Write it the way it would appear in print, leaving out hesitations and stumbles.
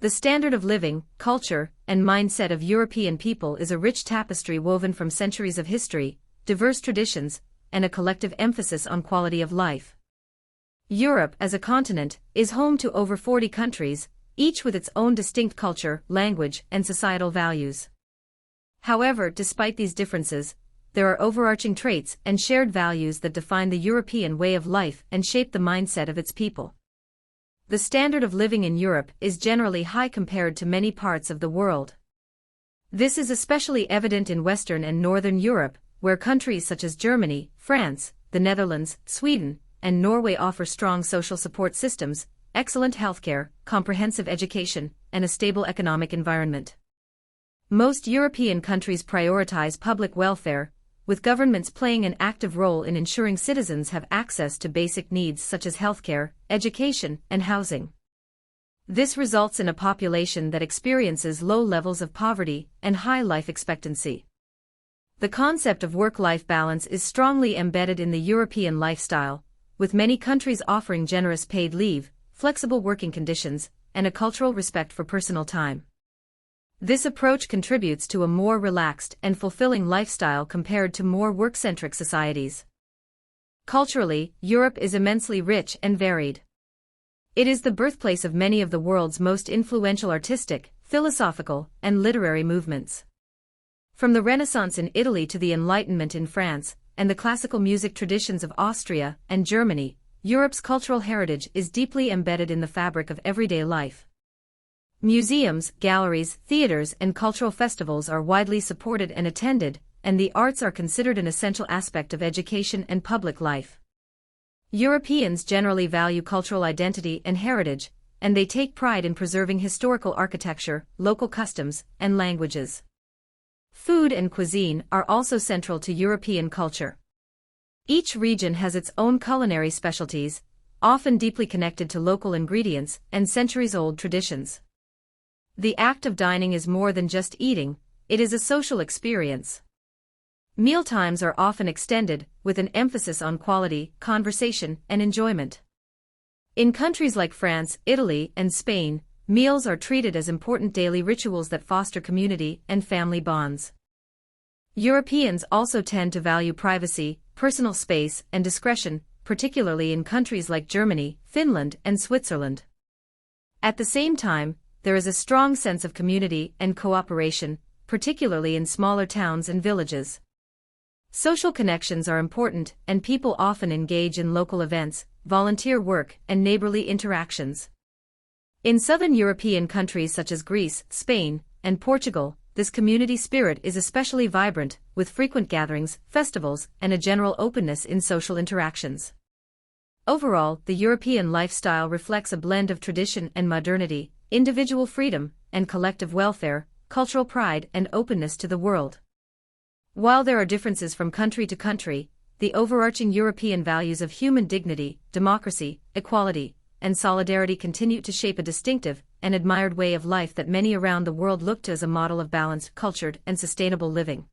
The standard of living, culture, and mindset of European people is a rich tapestry woven from centuries of history, diverse traditions, and a collective emphasis on quality of life. Europe, as a continent, is home to over 40 countries, each with its own distinct culture, language, and societal values. However, despite these differences, there are overarching traits and shared values that define the European way of life and shape the mindset of its people. The standard of living in Europe is generally high compared to many parts of the world. This is especially evident in Western and Northern Europe, where countries such as Germany, France, the Netherlands, Sweden, and Norway offer strong social support systems, excellent healthcare, comprehensive education, and a stable economic environment. Most European countries prioritize public welfare, with governments playing an active role in ensuring citizens have access to basic needs such as healthcare, education, and housing. This results in a population that experiences low levels of poverty and high life expectancy. The concept of work-life balance is strongly embedded in the European lifestyle, with many countries offering generous paid leave, flexible working conditions, and a cultural respect for personal time. This approach contributes to a more relaxed and fulfilling lifestyle compared to more work-centric societies. Culturally, Europe is immensely rich and varied. It is the birthplace of many of the world's most influential artistic, philosophical, and literary movements. From the Renaissance in Italy to the Enlightenment in France, and the classical music traditions of Austria and Germany, Europe's cultural heritage is deeply embedded in the fabric of everyday life. Museums, galleries, theaters, and cultural festivals are widely supported and attended, and the arts are considered an essential aspect of education and public life. Europeans generally value cultural identity and heritage, and they take pride in preserving historical architecture, local customs, and languages. Food and cuisine are also central to European culture. Each region has its own culinary specialties, often deeply connected to local ingredients and centuries-old traditions. The act of dining is more than just eating, it is a social experience. Mealtimes are often extended, with an emphasis on quality, conversation, and enjoyment. In countries like France, Italy, and Spain, meals are treated as important daily rituals that foster community and family bonds. Europeans also tend to value privacy, personal space, and discretion, particularly in countries like Germany, Finland, and Switzerland. At the same time, there is a strong sense of community and cooperation, particularly in smaller towns and villages. Social connections are important, and people often engage in local events, volunteer work, and neighborly interactions. In southern European countries such as Greece, Spain, and Portugal, this community spirit is especially vibrant, with frequent gatherings, festivals, and a general openness in social interactions. Overall, the European lifestyle reflects a blend of tradition and modernity, individual freedom and collective welfare, cultural pride and openness to the world. While there are differences from country to country, the overarching European values of human dignity, democracy, equality, and solidarity continue to shape a distinctive and admired way of life that many around the world look to as a model of balanced, cultured, and sustainable living.